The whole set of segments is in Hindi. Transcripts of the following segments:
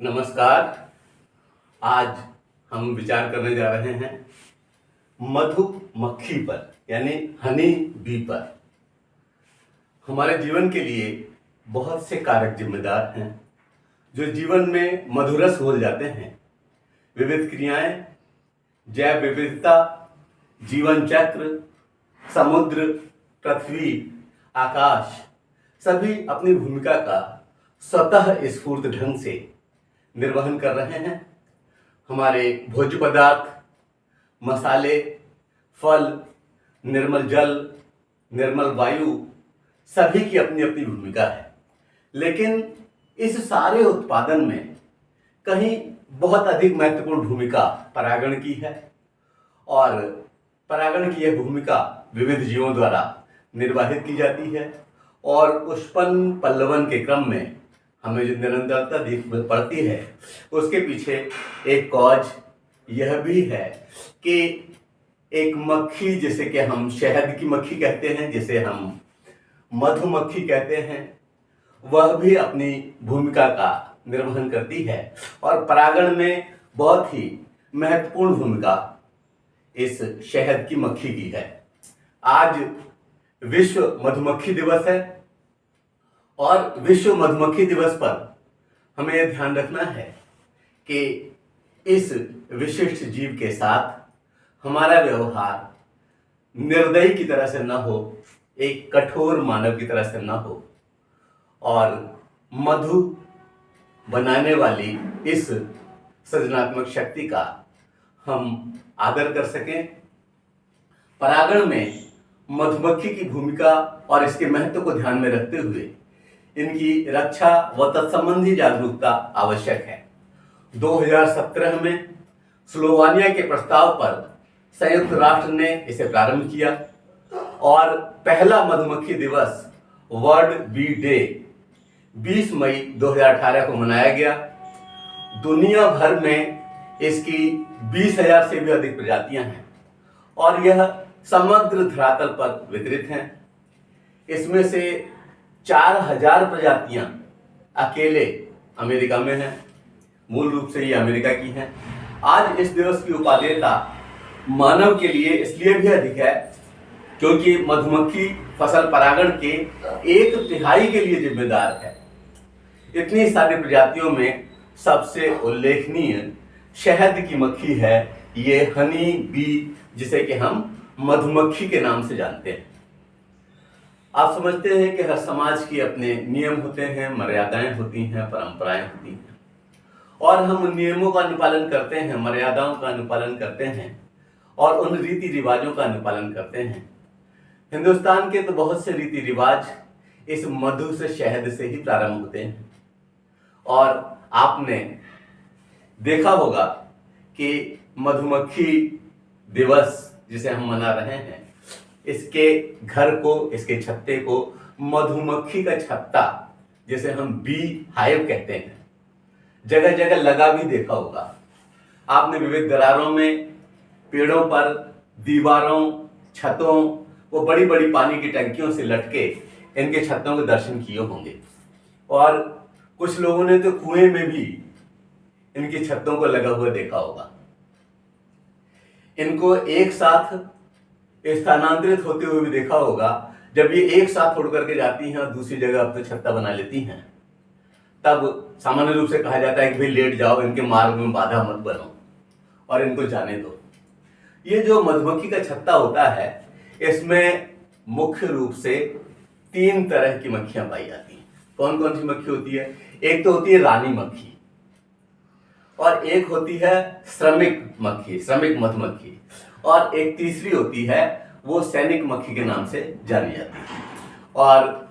नमस्कार। आज हम विचार करने जा रहे हैं मधुमक्खी पर, यानी हनी बी पर। हमारे जीवन के लिए बहुत से कारक जिम्मेदार हैं जो जीवन में मधुरस हो जाते हैं। विविध क्रियाएं, जैव विविधता, जीवन चक्र, समुद्र, पृथ्वी, आकाश सभी अपनी भूमिका का स्वतः स्फूर्त ढंग से निर्वहन कर रहे हैं। हमारे भोज्य पदार्थ, मसाले, फल, निर्मल जल, निर्मल वायु सभी की अपनी अपनी भूमिका है। लेकिन इस सारे उत्पादन में कहीं बहुत अधिक महत्वपूर्ण भूमिका परागण की है और परागण की यह भूमिका विविध जीवों द्वारा निर्वाहित की जाती है और पुष्पन पल्लवन के क्रम में हमें जो निरंतरता दिख पड़ती है उसके पीछे एक कॉज यह भी है कि एक मक्खी, जैसे कि हम शहद की मक्खी कहते हैं, जिसे हम मधुमक्खी कहते हैं, वह भी अपनी भूमिका का निर्वहन करती है और परागण में बहुत ही महत्वपूर्ण भूमिका इस शहद की मक्खी की है। आज विश्व मधुमक्खी दिवस है और विश्व मधुमक्खी दिवस पर हमें यह ध्यान रखना है कि इस विशिष्ट जीव के साथ हमारा व्यवहार निर्दयी की तरह से न हो, एक कठोर मानव की तरह से न हो और मधु बनाने वाली इस सृजनात्मक शक्ति का हम आदर कर सकें। परागण में मधुमक्खी की भूमिका और इसके महत्व को ध्यान में रखते हुए इनकी रक्षा व तत्संबंधी जागरूकता आवश्यक है। 2017 में स्लोवानिया के प्रस्ताव पर संयुक्त राष्ट्र ने इसे प्रारंभ किया और पहला मधुमक्खी दिवस वर्ल्ड बी डे 20 मई 2018 को मनाया गया। दुनिया भर में इसकी 20,000 से भी अधिक प्रजातियां हैं और यह समग्र धरातल पर वितरित हैं। इसमें से 4,000 प्रजातियां अकेले अमेरिका में हैं, मूल रूप से ये अमेरिका की हैं। आज इस दिवस की उपादेयता मानव के लिए इसलिए भी अधिक है क्योंकि मधुमक्खी फसल परागण के 1/3 के लिए जिम्मेदार है। इतनी सारी प्रजातियों में सबसे उल्लेखनीय शहद की मक्खी है, ये हनी बी, जिसे कि हम मधुमक्खी के नाम से जानते हैं। आप समझते हैं कि हर समाज के अपने नियम होते हैं, मर्यादाएं होती हैं, परंपराएं होती हैं और हम उन नियमों का अनुपालन करते हैं, मर्यादाओं का अनुपालन करते हैं और उन रीति रिवाजों का अनुपालन करते हैं। हिंदुस्तान के तो बहुत से रीति रिवाज इस मधु से, शहद से ही प्रारंभ होते हैं और आपने देखा होगा कि मधुमक्खी दिवस जिसे हम मना रहे हैं, इसके घर को, इसके छत्ते को मधुमक्खी का छत्ता, जिसे हम बी हाइव कहते हैं, जगह जगह लगा भी देखा होगा। आपने विविध दरारों में, पेड़ों पर, दीवारों, छतों, वो बड़ी बड़ी पानी की टंकियों से लटके इनके छत्तों के दर्शन किए होंगे और कुछ लोगों ने तो कुएं में भी इनकी छत्तों को लगा हुआ देखा होगा। इनको एक साथ स्थानांतरित होते हुए भी देखा होगा। जब ये एक साथ उड़ करके जाती हैं और दूसरी जगह अपना छत्ता बना लेती हैं, तब सामान्य रूप से कहा जाता है कि भाई लेट जाओ, इनके मार्ग में बाधा मत बनो और इनको जाने दो। ये जो मधुमक्खी का छत्ता होता है, इसमें मुख्य रूप से 3 तरह की मक्खियां पाई जाती हैं। कौन कौन सी मक्खी होती है? एक तो होती है रानी मक्खी और एक होती है श्रमिक मक्खी, श्रमिक मधुमक्खी, और एक तीसरी होती है वो सैनिक मक्खी के नाम से जानी जाती है। और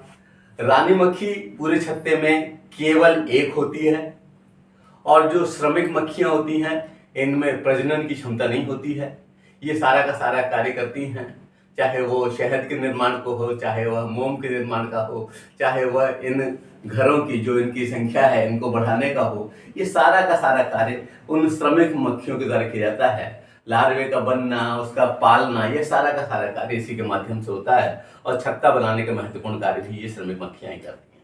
रानी मक्खी पूरे छत्ते में केवल एक होती है और जो श्रमिक मक्खियां होती हैं इनमें प्रजनन की क्षमता नहीं होती है। ये सारा का सारा कार्य करती हैं, चाहे वो शहद के निर्माण को हो, चाहे वह मोम के निर्माण का हो, चाहे वह इन घरों की जो इनकी संख्या है इनको बढ़ाने का हो। ये सारा का सारा कार्य उन श्रमिक मक्खियों के द्वारा किया जाता है। लार्वे का बनना, उसका पालना, ये सारा का सारा कार्य इसी के माध्यम से होता है और छत्ता बनाने का महत्वपूर्ण कार्य भी ये श्रमिक मक्खियां ही करती हैं।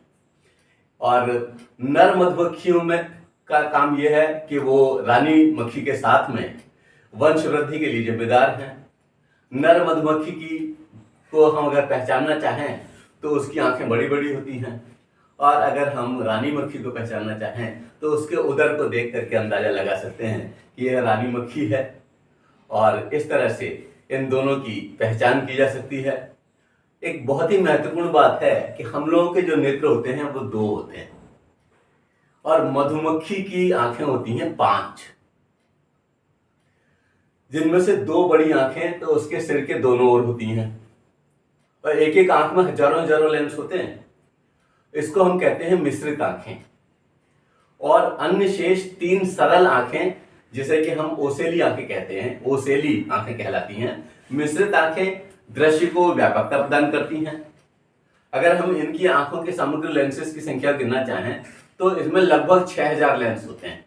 और नर मधुमक्खियों में का काम यह है कि वो रानी मक्खी के साथ में वंश वृद्धि के लिए जिम्मेदार हैं। नर मधुमक्खी की को हम अगर पहचानना चाहें तो उसकी आंखें बड़ी बड़ी होती हैं, और अगर हम रानी मक्खी को पहचानना चाहें तो उसके उदर को देख करके अंदाजा लगा सकते हैं कि यह रानी मक्खी है। और इस तरह से इन दोनों की पहचान की जा सकती है। एक बहुत ही महत्वपूर्ण बात है कि हम लोगों के जो नेत्र होते हैं वो 2 होते हैं, और मधुमक्खी की आंखें होती हैं 5, जिनमें से 2 बड़ी आंखें तो उसके सिर के दोनों ओर होती हैं, और एक एक आंख में हजारों हजारों लेंस होते हैं। इसको हम कहते हैं मिश्रित आंखें। और अन्य शेष 3 सरल आंखें, जिसे कि हम ओसेली आंखें कहते हैं, ओसेली आंखें कहलाती हैं। मिश्रित आंखें दृश्य को व्यापकता प्रदान करती हैं। अगर हम इनकी आंखों के समग्र लेंसेज की संख्या गिनना चाहें तो इसमें लगभग 6000 लेंस होते हैं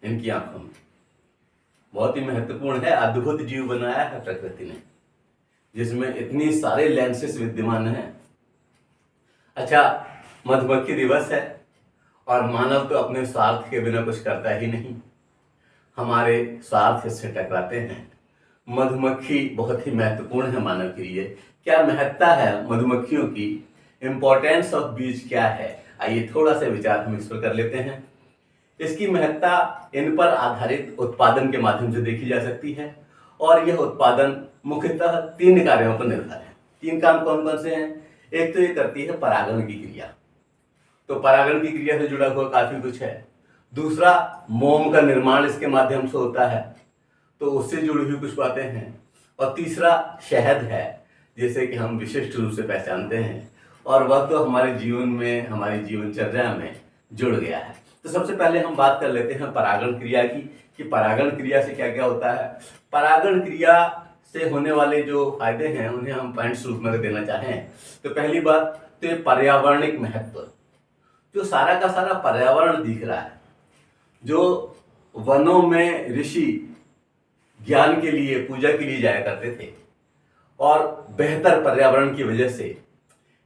इनकी आंखों में। बहुत ही महत्वपूर्ण है, अद्भुत जीव बनाया है प्रकृति ने जिसमें इतनी सारे लेंसेस विद्यमान हैं। अच्छा, मधुमक्खी दिवस है और मानव तो अपने स्वार्थ के बिना कुछ करता ही नहीं, हमारे स्वार्थ से टकराते हैं। मधुमक्खी बहुत ही महत्वपूर्ण है मानव के लिए। क्या महत्ता है मधुमक्खियों की, इंपॉर्टेंस ऑफ बीज क्या है, आइए थोड़ा सा विचार हम इस पर कर लेते हैं। इसकी महत्ता इन पर आधारित उत्पादन के माध्यम से देखी जा सकती है, और यह उत्पादन मुख्यतः 3 कार्यों पर निर्भर है। 3 काम कौन कौन से हैं? एक तो ये करती है परागण की क्रिया, तो परागण की क्रिया से जुड़ा हुआ काफी कुछ है। दूसरा, मोम का निर्माण इसके माध्यम से होता है, तो उससे जुड़ी हुई कुछ बातें हैं। और तीसरा शहद है, जैसे कि हम विशिष्ट रूप से पहचानते हैं, और वह तो हमारे जीवन में, हमारी जीवनचर्या में जुड़ गया है। तो सबसे पहले हम बात कर लेते हैं परागण क्रिया की, कि परागण क्रिया से क्या क्या होता है। परागण क्रिया से होने वाले जो फायदे हैं उन्हें हम पॉइंट्स रूप में देना चाहें तो पहली बात तो ये पर्यावरणिक महत्व, जो सारा का सारा पर्यावरण दिख रहा है, जो वनों में ऋषि ज्ञान के लिए, पूजा के लिए जाया करते थे, और बेहतर पर्यावरण की वजह से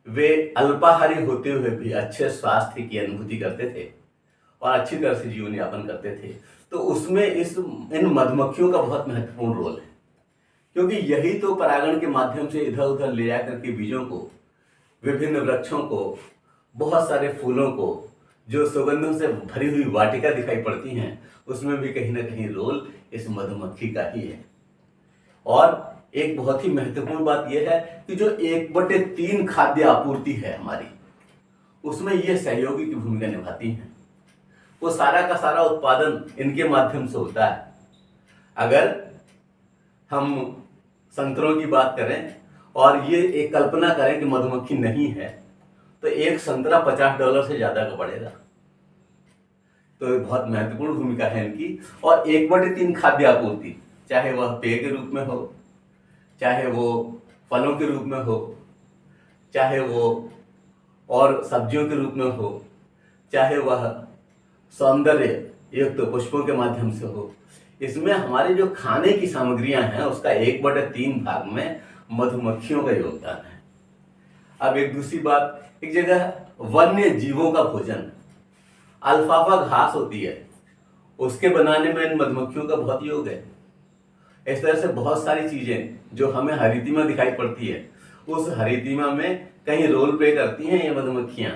वे अल्पाहारी होते हुए भी अच्छे स्वास्थ्य की अनुभूति करते थे और अच्छी तरह से जीवन यापन करते थे। तो उसमें इन मधुमक्खियों का बहुत महत्वपूर्ण रोल है, क्योंकि यही तो परागण के माध्यम से इधर उधर ले जा करके बीजों को, विभिन्न वृक्षों को, बहुत सारे फूलों को, जो सुगंधों से भरी हुई वाटिका दिखाई पड़ती हैं, उसमें भी कहीं ना कहीं रोल इस मधुमक्खी का ही है। और एक बहुत ही महत्वपूर्ण बात यह है कि जो 1/3 खाद्य आपूर्ति है हमारी, उसमें ये सहयोगी की भूमिका निभाती हैं। वो सारा का सारा उत्पादन इनके माध्यम से होता है। अगर हम संतरों की बात करें और ये एक कल्पना करें कि मधुमक्खी नहीं है, तो एक संतरा $50 से ज्यादा का पड़ेगा। तो ये बहुत महत्वपूर्ण भूमिका है इनकी। और 1/3 खाद्य आपूर्ति, चाहे वह पेय के रूप में हो, चाहे वो फलों के रूप में हो, चाहे वो और सब्जियों के रूप में हो, चाहे वह सौंदर्य युक्त पुष्पों के माध्यम से हो, इसमें हमारी जो खाने की सामग्रियां हैं उसका 1/3 भाग में मधुमक्खियों का योगदान है। अब एक दूसरी बात, एक जगह वन्य जीवों का भोजन, अल्फाफा घास होती है, उसके बनाने में इन मधुमक्खियों का बहुत योग है। इस तरह से बहुत सारी चीजें जो हमें हरितिमा दिखाई पड़ती है, उस हरितिमा में कहीं रोल प्ले करती हैं ये मधुमक्खियां।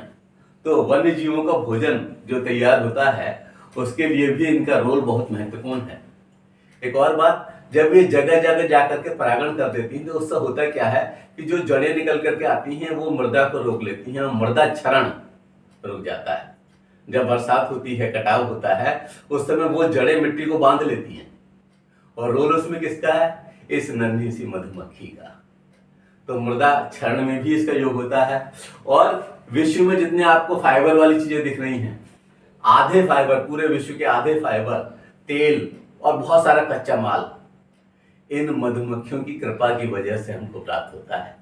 तो वन्य जीवों का भोजन जो तैयार होता है उसके लिए भी इनका रोल बहुत महत्वपूर्ण है। एक और बात, जब ये जगह जगह जाकर के परागण कर देती हैं तो उससे होता क्या है कि जो जड़ें निकल करके आती हैं वो मृदा को रोक लेती हैं, मृदा क्षरण रुक जाता है। जब बरसात होती है, कटाव होता है, उस समय वो जड़ें मिट्टी को बांध लेती हैं, और रोल उसमें किसका है? इस नन्ही सी मधुमक्खी का। तो मृदा क्षरण में भी इसका योग होता है। और विश्व में जितने आपको फाइबर वाली चीजें दिख रही हैं, आधे फाइबर, पूरे विश्व के आधे फाइबर, तेल और बहुत सारा कच्चा माल इन मधुमक्खियों की कृपा की वजह से हमको प्राप्त होता है।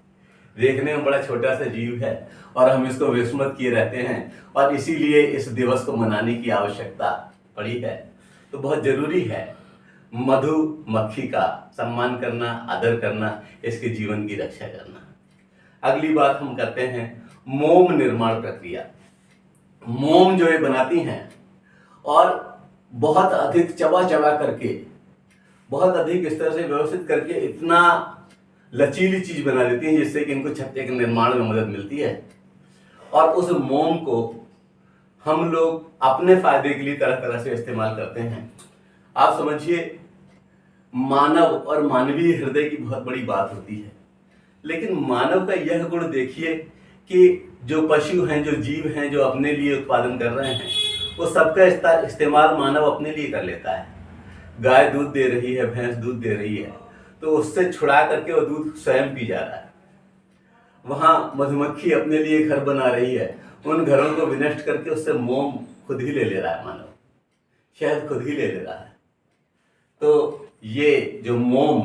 देखने में बड़ा छोटा सा जीव है और हम इसको विस्मृत किए रहते हैं, और इसीलिए इस दिवस को मनाने की आवश्यकता पड़ी है। तो बहुत जरूरी है मधुमक्खी का सम्मान करना, आदर करना, इसके जीवन की रक्षा करना। अगली बात हम करते हैं मोम निर्माण प्रक्रिया। मोम जो ये बनाती हैं और बहुत अधिक चबा चबा करके, बहुत अधिक इस तरह से व्यवस्थित करके इतना लचीली चीज बना देती हैं जिससे कि इनको छत्ते के निर्माण में मदद मिलती है। और उस मोम को हम लोग अपने फायदे के लिए तरह तरह से इस्तेमाल करते हैं। आप समझिए, मानव और मानवीय हृदय की बहुत बड़ी बात होती है, लेकिन मानव का यह गुण देखिए कि जो पशु हैं, जो जीव हैं, जो अपने लिए उत्पादन कर रहे हैं, वो सबका इस्तेमाल मानव अपने लिए कर लेता है। गाय दूध दे रही है, भैंस दूध दे रही है, तो उससे छुड़ा करके वो दूध स्वयं पी जा रहा है। वहां मधुमक्खी अपने लिए घर बना रही है, उन घरों को विनष्ट करके उससे मोम खुद ही ले रहा है, मानव शहद खुद ही ले रहा है। तो ये जो मोम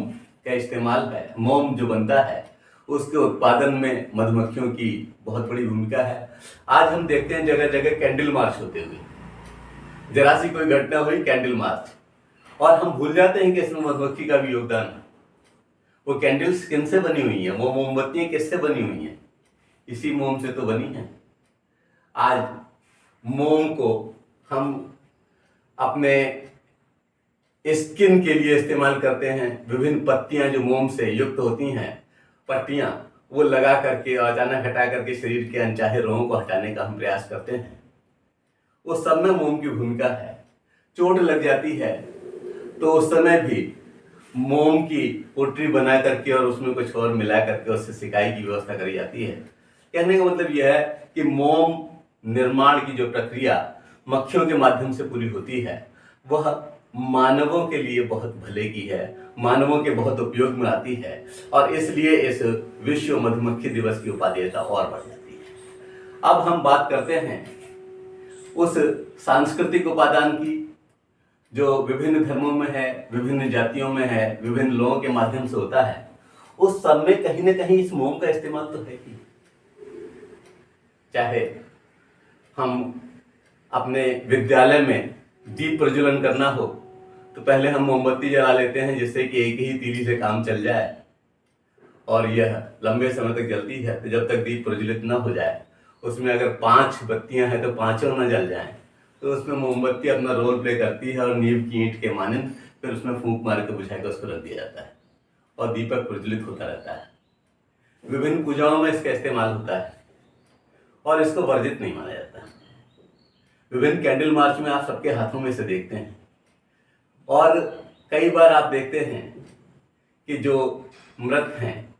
का इस्तेमाल है, मोम जो बनता है, उसके उत्पादन में मधुमक्खियों की बहुत बड़ी भूमिका है। आज हम देखते हैं जगह जगह कैंडल मार्च होते हुए, जरा सी कोई घटना हुई कैंडल मार्च, और हम भूल जाते हैं कि इसमें मधुमक्खी का भी योगदान है। वो कैंडल्स किनसे बनी हुई हैं, वो मोमबत्तियां किससे बनी हुई हैं? इसी मोम से तो बनी हैं। आज मोम को हम अपने स्किन के लिए इस्तेमाल करते हैं। विभिन्न पत्तियां जो मोम से युक्त होती हैं, पत्तियां, वो लगा करके और अचानक हटा करके शरीर के अनचाहे रोगों को हटाने का हम प्रयास करते हैं। उस सब में मोम की भूमिका है। चोट लग जाती है तो उस समय भी मोम की पोटली बना करके और उसमें कुछ और मिला करके उससे सिकाई की व्यवस्था करी जाती है। कहने का मतलब यह है कि मोम निर्माण की जो प्रक्रिया मक्खियों के माध्यम से पूरी होती है, वह मानवों के लिए बहुत भले की है, मानवों के बहुत उपयोग में आती है, और इसलिए इस विश्व मधुमक्खी दिवस की उपादेयता और बढ़ जाती है। अब हम बात करते हैं उस सांस्कृतिक उपादान की जो विभिन्न धर्मों में है, विभिन्न जातियों में है, विभिन्न लोगों के माध्यम से होता है। उस सब में कहीं ना कहीं इस मोम का इस्तेमाल तो है ही। चाहे हम अपने विद्यालय में दीप प्रज्वलन करना हो तो पहले हम मोमबत्ती जला लेते हैं, जिससे कि एक ही तीली से काम चल जाए, और यह लंबे समय तक जलती है। तो जब तक दीप प्रज्वलित न हो जाए, उसमें अगर 5 बत्तियां हैं तो पांचों न जल जाएं, तो उसमें मोमबत्ती अपना रोल प्ले करती है और नींव की ईंट के मानंद फिर उसमें फूंक मार के बुझा के उसको रख दिया जाता है और दीपक प्रज्वलित होता रहता है। विभिन्न पूजाओं में इसका इस्तेमाल होता है और इसको वर्जित नहीं माना जाता। विभिन्न कैंडल मार्च में आप सबके हाथों में से देखते हैं, और कई बार आप देखते हैं कि जो मृत हैं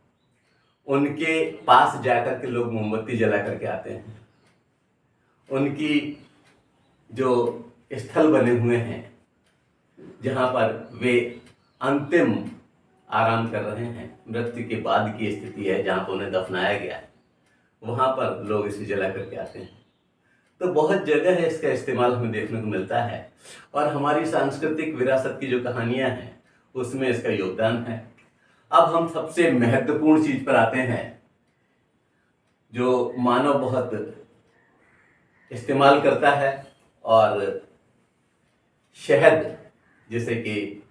उनके पास जाकर के लोग मोमबत्ती जला करके आते हैं। उनकी जो स्थल बने हुए हैं जहाँ पर वे अंतिम आराम कर रहे हैं, मृत्यु के बाद की स्थिति है जहाँ पर उन्हें दफनाया गया है, वहाँ पर लोग इसे जला करके आते हैं। तो बहुत जगह है इसका इस्तेमाल हमें देखने को मिलता है, और हमारी सांस्कृतिक विरासत की जो कहानियाँ हैं उसमें इसका योगदान है। अब हम सबसे महत्वपूर्ण चीज पर आते हैं जो मानव बहुत इस्तेमाल करता है, और शहद, जैसे कि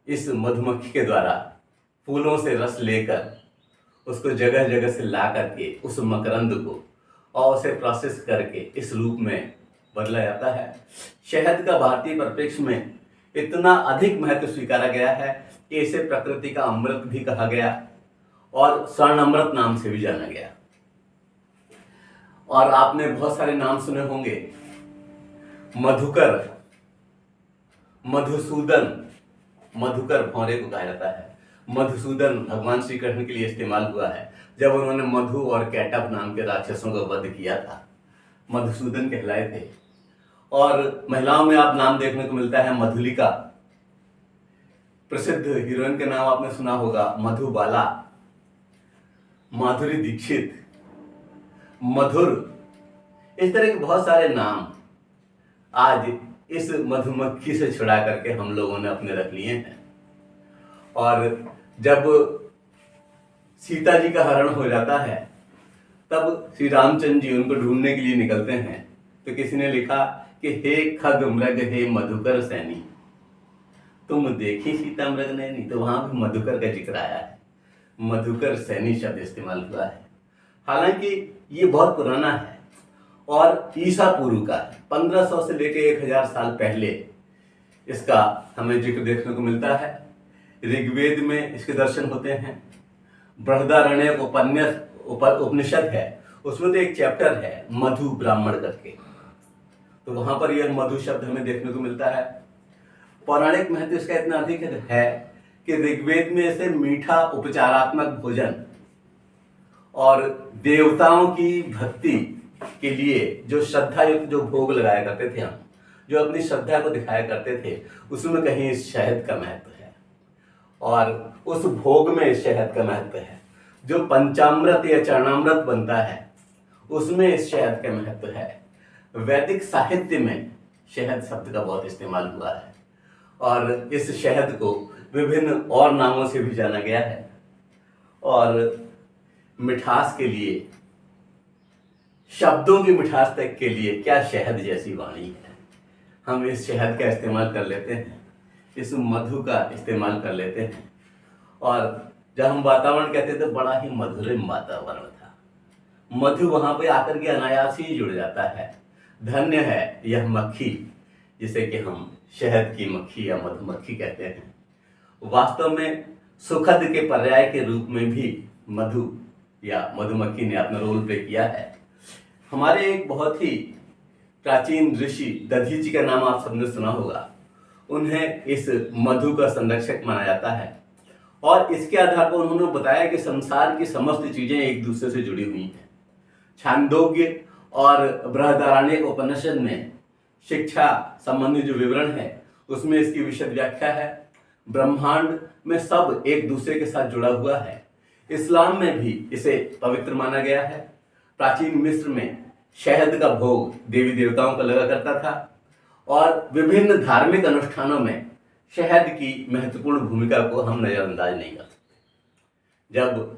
इस मधुमक्खी के द्वारा फूलों से रस लेकर उसको जगह जगह से ला करके उस मकरंद को और उसे प्रोसेस करके इस रूप में बदला जाता है। शहद का भारतीय परिप्रेक्ष्य में इतना अधिक महत्व स्वीकारा गया है कि इसे प्रकृति का अमृत भी कहा गया और स्वर्ण अमृत नाम से भी जाना गया। और आपने बहुत सारे नाम सुने होंगे, मधुकर, मधुसूदन, मधुकर भौरे को कहा जाता है। मधुसूदन भगवान श्री कृष्ण के लिए इस्तेमाल हुआ है जब उन्होंने मधु और कैटभ नाम के राक्षसों का वध किया था, मधुसूदन कहलाए थे। और महिलाओं में आप नाम देखने को मिलता है मधुलिका, प्रसिद्ध हीरोइन के नाम आपने सुना होगा मधुबाला, माधुरी दीक्षित, मधुर, इस तरह के बहुत सारे नाम आज इस मधुमक्खी से छुड़ा करके हम लोगों ने अपने रख लिए हैं। और जब सीता जी का हरण हो जाता है तब श्री रामचंद्र जी उनको ढूंढने के लिए निकलते हैं, तो किसी ने लिखा कि हे खग मृग हे मधुकर सैनी, तुम देखी सीता मृग नैनी, तो वहां भी मधुकर का जिक्र आया है, मधुकर सैनी शब्द इस्तेमाल हुआ है। हालांकि ये बहुत पुराना है और ईसा पूर्व का 1500 से लेकर 1000 साल पहले इसका हमें जिक्र देखने को मिलता है। ऋग्वेद में इसके दर्शन होते हैं। बृहदारण्यक उपनिषद है, उसमें तो एक चैप्टर है मधु ब्राह्मण करके, तो वहां पर यह मधु शब्द हमें देखने को मिलता है। पौराणिक महत्व इसका इतना अधिक है कि ऋग्वेद में इसे मीठा उपचारात्मक भोजन और देवताओं की भक्ति के लिए जो श्रद्धा युक्त जो भोग लगाया करते थे हम, जो अपनी श्रद्धा को दिखाया करते थे, उसमें कहीं इस शहद का महत्व है और उस भोग में इस शहद का महत्व है। जो पंचामृत या चरणामृत बनता है उसमें इस शहद का महत्व है। वैदिक साहित्य में शहद शब्द का बहुत इस्तेमाल हुआ है और इस शहद को विभिन्न और नामों से भी जाना गया है। और मिठास के लिए, शब्दों की मिठास तक के लिए क्या शहद जैसी वाणी है। हम इस शहद का इस्तेमाल कर लेते हैं, इस मधु का इस्तेमाल कर लेते हैं। और जब हम वातावरण कहते थे, बड़ा ही मधुरिम वातावरण था। मधु वहां पे आकर के अनायास ही जुड़ जाता है। धन्य है यह मक्खी जिसे कि हम शहद की मक्खी या मधुमक्खी कहते हैं। वास्तव में सुखद के पर्याय के रूप में भी मधु या मधुमक्खी ने अपना रोल प्ले किया है। हमारे एक बहुत ही प्राचीन ऋषि दधीचि का नाम आप सबने सुना होगा। उन्हें इस मधु का संरक्षक माना जाता है और इसके आधार पर उन्होंने बताया कि संसार की समस्त चीजें एक दूसरे से जुड़ी हुई हैं। छांदोग्य और बृहदारण्यक उपनिषद में शिक्षा संबंधी जो विवरण है उसमें इसकी विशद व्याख्या है। ब्रह्मांड में सब एक दूसरे के साथ जुड़ा हुआ है। इस्लाम में भी इसे पवित्र माना गया है। प्राचीन मिस्र में शहद का भोग देवी देवताओं का लगा करता था और विभिन्न धार्मिक अनुष्ठानों में शहद की महत्वपूर्ण भूमिका को हम नजरअंदाज नहीं कर सकते। जब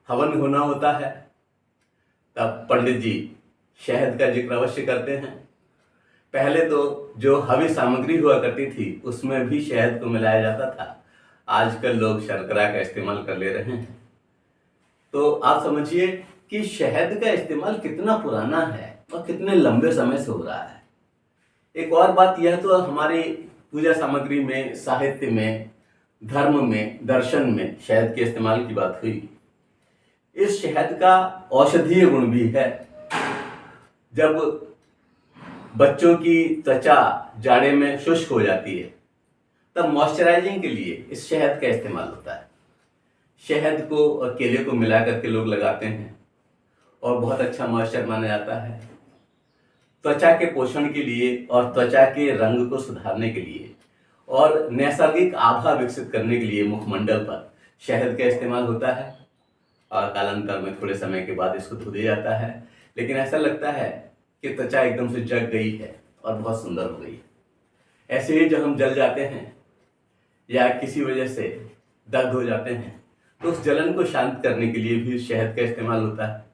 हवन होना होता है तब पंडित जी शहद का जिक्र अवश्य करते हैं। पहले तो जो हवी सामग्री हुआ करती थी उसमें भी शहद को मिलाया जाता था। आजकल लोग शर्करा का इस्तेमाल कर ले रहे हैं। तो आप समझिए कि शहद का इस्तेमाल कितना पुराना है और कितने लंबे समय से हो रहा है। एक और बात यह तो हमारी पूजा सामग्री में, साहित्य में, धर्म में, दर्शन में शहद के इस्तेमाल की बात हुई। इस शहद का औषधीय गुण भी है। जब बच्चों की त्वचा जाड़े में शुष्क हो जाती है तब मॉइस्चराइजिंग के लिए इस शहद का इस्तेमाल होता है। शहद को और केले को मिला करके लोग लगाते हैं और बहुत अच्छा मॉइस्चर माना जाता है। त्वचा के पोषण के लिए और त्वचा के रंग को सुधारने के लिए और नैसर्गिक आभा विकसित करने के लिए मुखमंडल पर शहद का इस्तेमाल होता है और कालांतर में थोड़े समय के बाद इसको धो दिया जाता है। लेकिन ऐसा लगता है कि त्वचा एकदम से जग गई है और बहुत सुंदर हो गई है। ऐसे ही जब हम जल जाते हैं या किसी वजह से दर्द हो जाते हैं तो उस जलन को शांत करने के लिए भी शहद का इस्तेमाल होता है।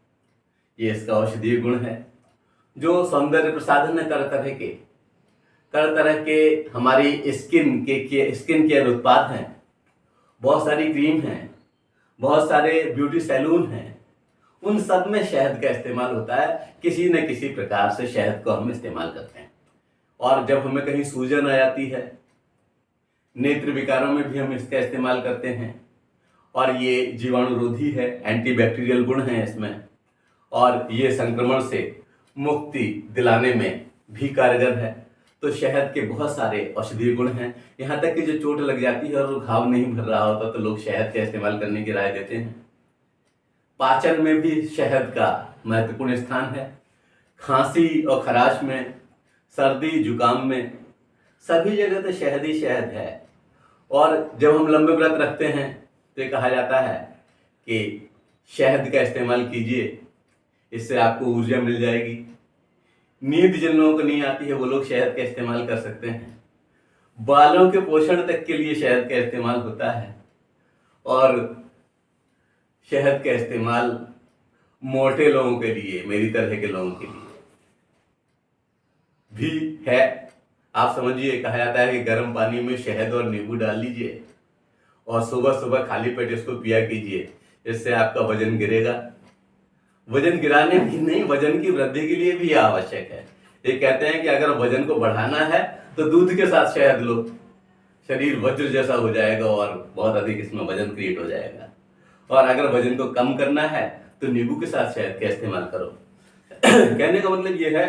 ये इसका औषधीय गुण है। जो सौंदर्य प्रसाधन है तरह तरह के हमारी स्किन केयर उत्पाद हैं, बहुत सारी क्रीम हैं, बहुत सारे ब्यूटी सैलून हैं, उन सब में शहद का इस्तेमाल होता है। किसी न किसी प्रकार से शहद को हम इस्तेमाल करते हैं। और जब हमें कहीं सूजन आ जाती है, नेत्र विकारों में भी हम इसका इस्तेमाल करते हैं और ये जीवाणुरोधी है, एंटीबैक्टीरियल गुण है इसमें और ये संक्रमण से मुक्ति दिलाने में भी कारगर है। तो शहद के बहुत सारे औषधीय गुण हैं। यहाँ तक कि जो चोट लग जाती है और घाव नहीं भर रहा होता तो लोग शहद का इस्तेमाल करने की राय देते हैं। पाचन में भी शहद का महत्वपूर्ण स्थान है। खांसी और खराश में, सर्दी जुकाम में, सभी जगह तो शहद ही शहद है। और जब हम लंबे व्रत रखते हैं तो ये कहा जाता है कि शहद का इस्तेमाल कीजिए, इससे आपको ऊर्जा मिल जाएगी। नींद जिन लोगों को नहीं आती है वो लोग शहद का इस्तेमाल कर सकते हैं। बालों के पोषण तक के लिए शहद का इस्तेमाल होता है और शहद का इस्तेमाल मोटे लोगों के लिए, मेरी तरह के लोगों के लिए भी है। आप समझिए, कहा जाता है कि गर्म पानी में शहद और नींबू डाल लीजिए और सुबह सुबह खाली पेट इसको पिया कीजिए, इससे आपका वजन गिरेगा। वजन गिराने की नहीं, वजन की वृद्धि के लिए भी यह आवश्यक है। ये कहते हैं कि अगर वजन को बढ़ाना है तो दूध के साथ शहद लो, शरीर वज्र जैसा हो जाएगा और बहुत अधिक इसमें वजन क्रिएट हो जाएगा। और अगर वजन को कम करना है तो नींबू के साथ शहद का इस्तेमाल करो। कहने का मतलब यह है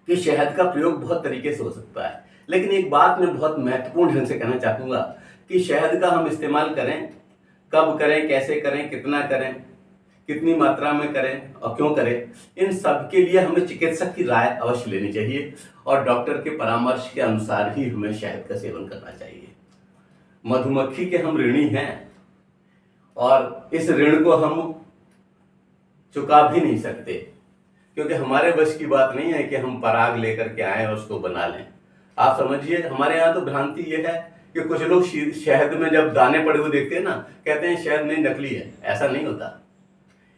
कि शहद का प्रयोग बहुत तरीके से हो सकता है, लेकिन एक बात मैं बहुत महत्वपूर्ण ढंग से कहना चाहूंगा कि शहद का हम इस्तेमाल करें, कब करें, कैसे करें, कितना करें, कितनी मात्रा में करें और क्यों करें, इन सब के लिए हमें चिकित्सक की राय अवश्य लेनी चाहिए और डॉक्टर के परामर्श के अनुसार ही हमें शहद का सेवन करना चाहिए। मधुमक्खी के हम ऋणी हैं और इस ऋण को हम चुका भी नहीं सकते, क्योंकि हमारे बस की बात नहीं है कि हम पराग लेकर के आए और उसको बना लें। आप समझिए, हमारे यहाँ तो भ्रांति ये है कि कुछ लोग शहद में जब दाने पड़े हुए देखते हैं ना, कहते हैं शहद नहीं, नकली है। ऐसा नहीं होता।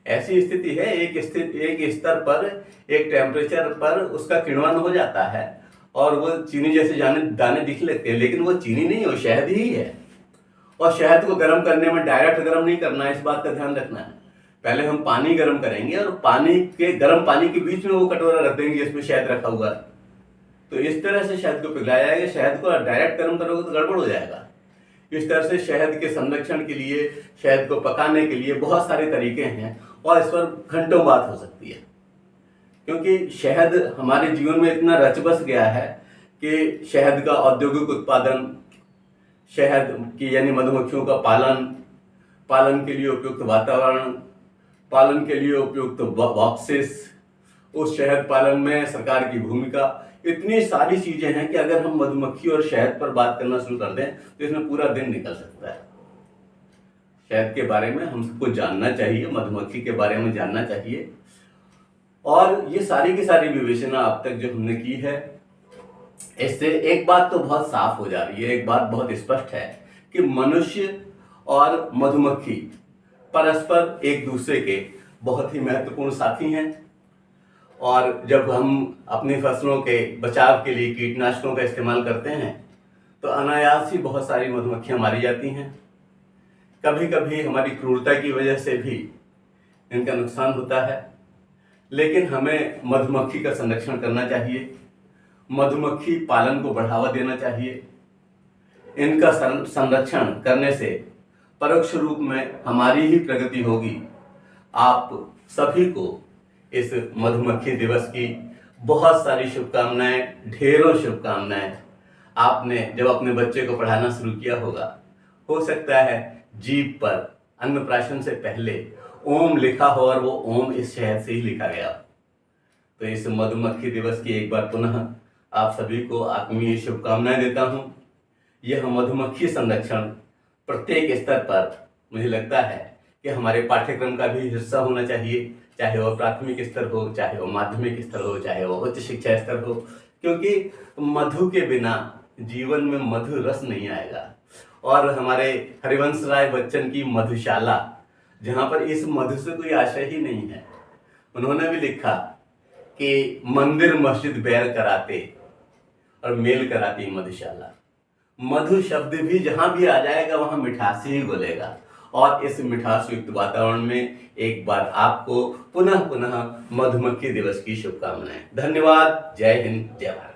ऐसी स्थिति है, एक स्तर पर, एक टेम्परेचर पर उसका किण्वन हो जाता है और वो चीनी जैसे दाने दिख लेते हैं, लेकिन वो चीनी नहीं, वो शहद ही है। और शहद को गर्म करने में डायरेक्ट गर्म नहीं करना है, इस बात का ध्यान रखना है। पहले हम पानी गर्म करेंगे और गर्म पानी के बीच में वो कटोरा रख देंगे जिसमें शहद रखा हुआ है, तो इस तरह से शहद को पिघलाया जाएगा। शहद को डायरेक्ट गर्म करोगे तो गड़बड़ हो जाएगा। इस तरह से शहद के संरक्षण के लिए, शहद को पकाने के लिए बहुत सारे तरीके हैं और इस पर घंटों बात हो सकती है, क्योंकि शहद हमारे जीवन में इतना रच बस गया है कि शहद का औद्योगिक उत्पादन, शहद की यानी मधुमक्खियों का पालन के लिए उपयुक्त वातावरण, पालन के लिए उपयुक्त बॉक्सेस, उस शहद पालन में सरकार की भूमिका, इतनी सारी चीजें हैं कि अगर हम मधुमक्खी और शहद पर बात करना शुरू कर दें तो इसमें पूरा दिन निकल सकता है। शहद के बारे में हम सबको जानना चाहिए, मधुमक्खी के बारे में जानना चाहिए। और ये सारी की सारी विवेचना अब तक जो हमने की है, इससे एक बात तो बहुत साफ हो जा रही है, एक बात बहुत स्पष्ट है कि मनुष्य और मधुमक्खी परस्पर एक दूसरे के बहुत ही महत्वपूर्ण साथी हैं। और जब हम अपनी फसलों के बचाव के लिए कीटनाशकों का इस्तेमाल करते हैं तो अनायास ही बहुत सारी मधुमक्खियां मारी जाती हैं। कभी कभी हमारी क्रूरता की वजह से भी इनका नुकसान होता है, लेकिन हमें मधुमक्खी का संरक्षण करना चाहिए, मधुमक्खी पालन को बढ़ावा देना चाहिए। इनका संरक्षण करने से परोक्ष रूप में हमारी ही प्रगति होगी। आप सभी को इस मधुमक्खी दिवस की बहुत सारी शुभकामनाएं, ढेरों शुभकामनाएं। आपने जब अपने बच्चे को पढ़ाना शुरू किया होगा, हो सकता है जीभ पर अन्नप्राशन से पहले ओम लिखा हो और वो ओम इस शहद से ही लिखा गया। तो इस मधुमक्खी दिवस की एक बार पुनः आप सभी को आत्मीय शुभकामनाएं देता हूं। यह मधुमक्खी संरक्षण प्रत्येक स्तर पर मुझे लगता है कि हमारे पाठ्यक्रम का भी हिस्सा होना चाहिए, चाहे वह प्राथमिक स्तर हो, चाहे वह माध्यमिक स्तर हो, चाहे वह उच्च शिक्षा स्तर हो, क्योंकि मधु के बिना जीवन में मधु रस नहीं आएगा। और हमारे हरिवंश राय बच्चन की मधुशाला, जहाँ पर इस मधु से कोई आशय ही नहीं है, उन्होंने भी लिखा कि मंदिर मस्जिद बैर कराते और मेल कराती मधुशाला। मधु शब्द भी जहां भी आ जाएगा वहां मिठास ही बोलेगा। और इस मिठास युक्त वातावरण में एक बार आपको पुनः मधुमक्खी दिवस की शुभकामनाएं। धन्यवाद। जय हिंद, जय भारत।